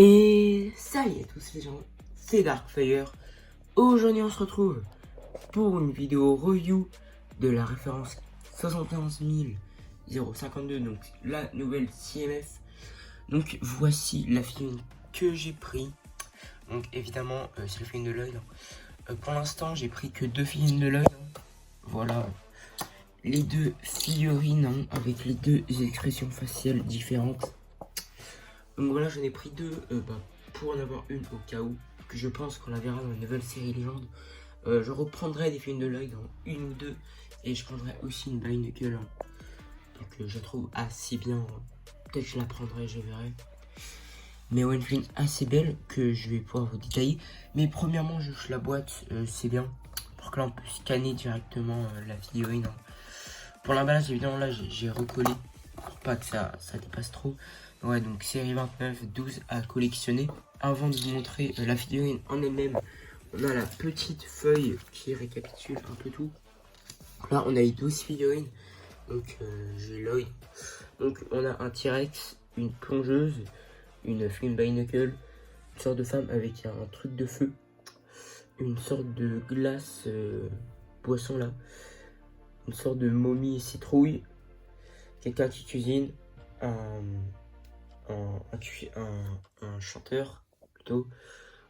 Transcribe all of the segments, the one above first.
Et salut à tous les gens, c'est Darkfire. Aujourd'hui on se retrouve pour une vidéo review de la référence 71 052, donc la nouvelle CMF. Donc voici la figurine que j'ai pris. Donc évidemment c'est la figurine de l'œil. Pour l'instant j'ai pris que deux figurines de l'œil. Voilà les deux figurines avec les deux expressions faciales différentes. Donc voilà, j'en ai pris deux pour en avoir une au cas où, que je pense qu'on la verra dans une nouvelle série légende. Je reprendrai des films de l'œil dans une ou deux, et je prendrai aussi une Binocle. Donc je la trouve assez bien, peut-être que je la prendrai, je verrai. Mais ouais, une figurine assez belle que je vais pouvoir vous détailler. Mais premièrement, juste la boîte, c'est bien, pour que là on peut scanner directement la figurine. Pour l'emballage, évidemment, là j'ai recollé pour pas que ça dépasse trop. Ouais, donc série 29, 12 à collectionner. Avant de vous montrer la figurine en elle-même, on a la petite feuille qui récapitule un peu tout. Là, on a les 12 figurines. Donc, j'ai l'œil. Donc, on a un T-Rex, une plongeuse, une figurine Binocle, une sorte de femme avec un truc de feu, une sorte de glace boisson là, une sorte de momie citrouille, quelqu'un qui cuisine, un chanteur plutôt,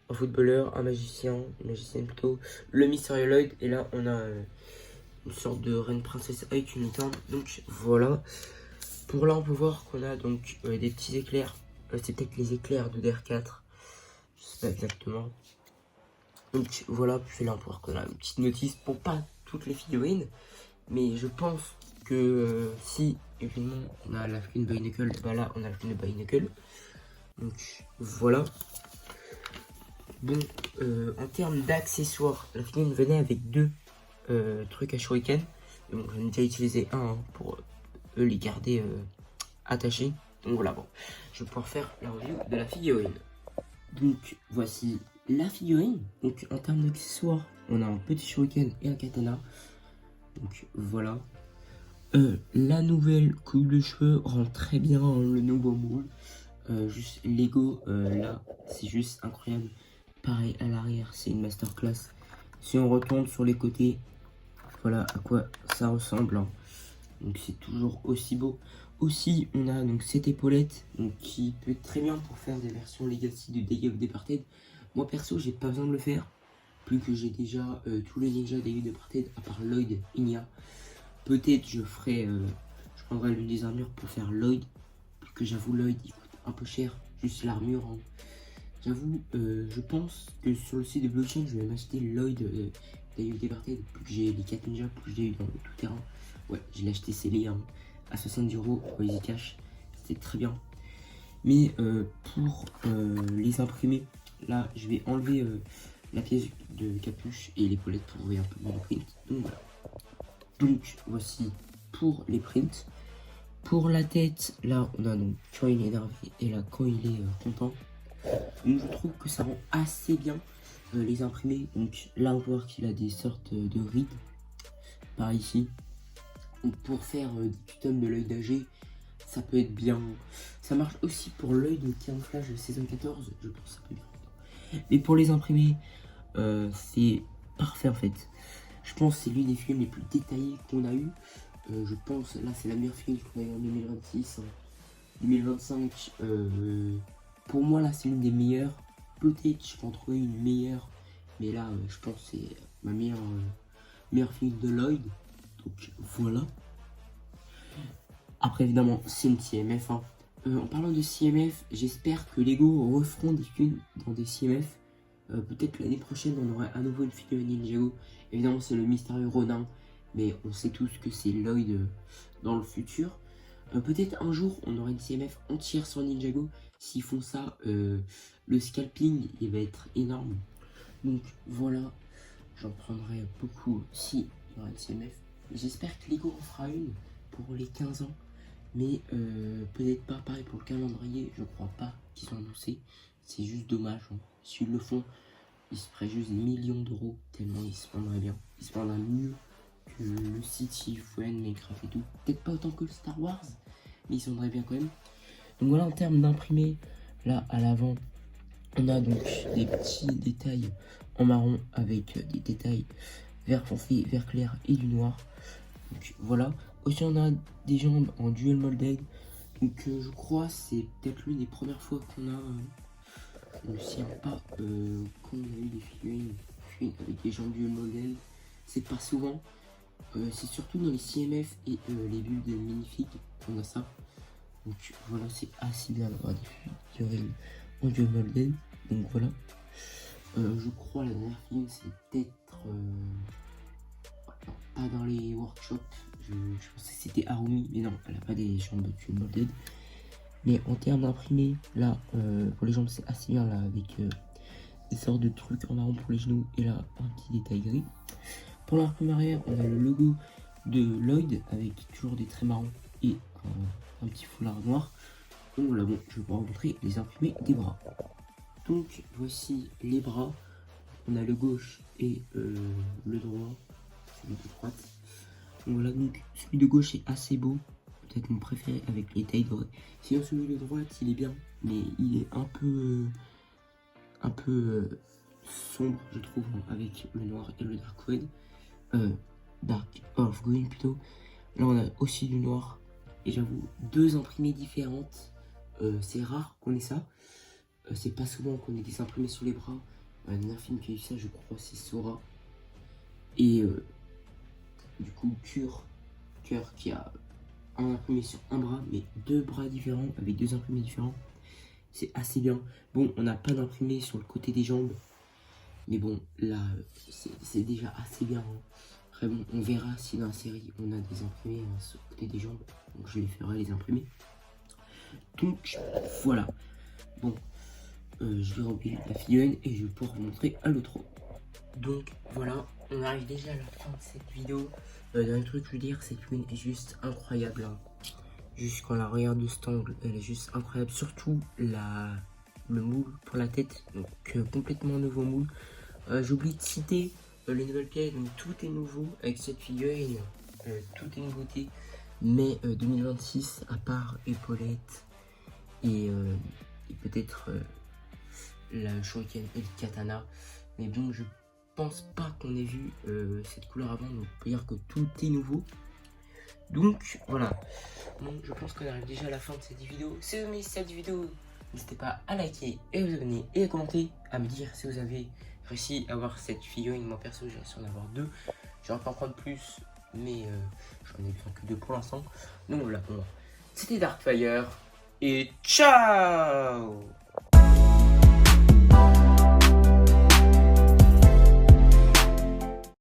un footballeur, un magicien, une magicienne plutôt, le mystérieux Lloyd, et là on a une sorte de reine princesse avec une licorne. Donc voilà, pour là on peut voir qu'on a donc des petits éclairs, c'est peut-être les éclairs de DR4, je sais pas exactement. Donc voilà, puis là on peut voir qu'on a une petite notice pour pas toutes les figurines, mais je pense que si évidemment on a la figurine Binocle, bah là on a la figurine Binocle. Donc voilà. Bon, en termes d'accessoires, la figurine venait avec deux trucs à shuriken. Bon, j'en ai déjà utilisé un pour les garder attachés. Donc voilà, bon, je vais pouvoir faire la review de la figurine. Donc voici la figurine. Donc en termes d'accessoires, on a un petit shuriken et un katana. Donc voilà. La nouvelle coupe de cheveux rend très bien le nouveau moule. Juste Lego, là, c'est juste incroyable. Pareil à l'arrière, c'est une masterclass. Si on retourne sur les côtés, voilà à quoi ça ressemble. Hein. Donc c'est toujours aussi beau. Aussi, on a donc cette épaulette donc, qui peut être très bien pour faire des versions Legacy de Day of Departed. Moi perso, j'ai pas besoin de le faire. Plus que j'ai déjà tous les ninjas Day of Departed, à part Lloyd, Inya. Peut-être je prendrai l'une des armures pour faire Lloyd. Plus que j'avoue, Lloyd il coûte un peu cher, juste l'armure. Hein. J'avoue, je pense que sur le site de blockchain, je vais m'acheter Lloyd Day of Departed, plus que j'ai les 4 ninjas, plus que j'ai eu dans le tout terrain. Ouais, je l'ai acheté scellé hein, à 70 € au Easy Cash, c'était très bien. Mais pour les imprimer, là, je vais enlever la pièce de capuche et l'épaulette pour enlever un peu mon print. Donc voilà. Donc voici pour les prints. Pour la tête, là, on a donc quand il est énervé et là, quand il est content. Donc je trouve que ça rend assez bien les imprimés. Donc là on peut voir qu'il a des sortes de rides par ici. Donc pour faire des tutomes de l'œil d'AG, ça peut être bien. Ça marche aussi pour l'œil de camouflage de saison 14, je pense que ça peut bien. Mais pour les imprimés, c'est parfait en fait. Je pense que c'est l'une des films les plus détaillées qu'on a eu. Je pense, là c'est la meilleure film qu'on a eu en 2026. 2025, pour moi là c'est l'une des meilleures. Peut-être je peux en trouver une meilleure, mais là je pense que c'est ma meilleure film de Lloyd. Donc voilà. Après évidemment c'est une CMF. Hein. En parlant de CMF, j'espère que Lego referont des films dans des CMF. Peut-être l'année prochaine on aura à nouveau une figurine Ninjago. Évidemment c'est le mystérieux Ronin, mais on sait tous que c'est Lloyd dans le futur. Peut-être un jour on aura une CMF entière sur Ninjago. S'ils font ça, le scalping il va être énorme. Donc voilà, j'en prendrai beaucoup si il y aura une CMF. J'espère que Lego en fera une pour les 15 ans. Mais peut-être pas pareil pour le calendrier, je crois pas qu'ils sont annoncés. C'est juste dommage. Hein. S'ils le font, ils se feraient juste millions d'euros tellement ils se vendraient bien. Ils se vendraient mieux que le City, Fuen, Minecraft et tout. Peut-être pas autant que le Star Wars, mais ils se vendraient bien quand même. Donc voilà en termes d'imprimé, là à l'avant, On a donc des petits détails en marron avec des détails vert foncé, vert clair et du noir. Donc voilà. Aussi on a des jambes en dual molded. Donc je crois c'est peut-être l'une des premières fois qu'on a, je ne sais pas, qu'on a eu des figurines avec des jambes dual molded. C'est pas souvent. C'est surtout dans les CMF et les bulles de Minifig qu'on a ça. Donc voilà, c'est assez bien d'avoir des figurines en dual molded. Donc voilà. Je crois la dernière figurine c'est peut-être pas dans les workshops. Je pensais que c'était Harumi, mais non, elle n'a pas des jambes dual molded. Mais en termes d'imprimé, là, pour les jambes c'est assez bien là avec des sortes de trucs en marron pour les genoux et là un petit détail gris. Pour l'imprimé arrière, on a le logo de Lloyd avec toujours des traits marrons et un petit foulard noir. Donc là, bon, je vais vous montrer les imprimés des bras. Donc voici les bras. On a le gauche et le droit, celui de droite. Donc voilà, donc celui de gauche est assez beau, peut-être mon préféré avec les tailles dorées. Sinon celui de droite il est bien, mais il est un peu sombre je trouve, avec le noir et le dark red. Dark Earth Green plutôt. Là on a aussi du noir et j'avoue deux imprimés différentes. C'est rare qu'on ait ça. C'est pas souvent qu'on ait des imprimés sur les bras. La dernière film qui a eu ça je crois c'est Sora. Et du coup Cœur qui a un imprimé sur un bras mais deux bras différents avec deux imprimés différents. C'est assez bien. Bon on n'a pas d'imprimé sur le côté des jambes. Mais bon là c'est déjà assez bien. Après bon, on verra si dans la série on a des imprimés sur le côté des jambes. Donc je les ferai les imprimer. Donc voilà. Bon, je vais remplir la figurine et je vais pouvoir vous montrer à l'autre. Donc voilà, on arrive déjà à la fin de cette vidéo. Dernier truc je veux dire, cette figurine est juste incroyable. Hein. Juste quand on la regarde de cet angle, elle est juste incroyable. Surtout le moule pour la tête. Donc complètement nouveau moule. J'oublie de citer les nouvelles pièces, donc tout est nouveau avec cette figurine, tout est nouveauté, mais 2026 à part épaulette et peut-être la shuriken et le katana, mais bon je pense pas qu'on ait vu cette couleur avant, donc on peut dire que tout est nouveau. Donc voilà, donc je pense qu'on arrive déjà à la fin de cette vidéo. Si vous aimez cette vidéo, n'hésitez pas à liker et vous abonner et à commenter, à me dire si vous avez réussi à avoir cette figurine. Moi perso j'ai réussi à en avoir deux. J'aurais pu en prendre plus, mais j'en ai besoin que deux pour l'instant. Donc voilà, bon, c'était Darkfire et ciao.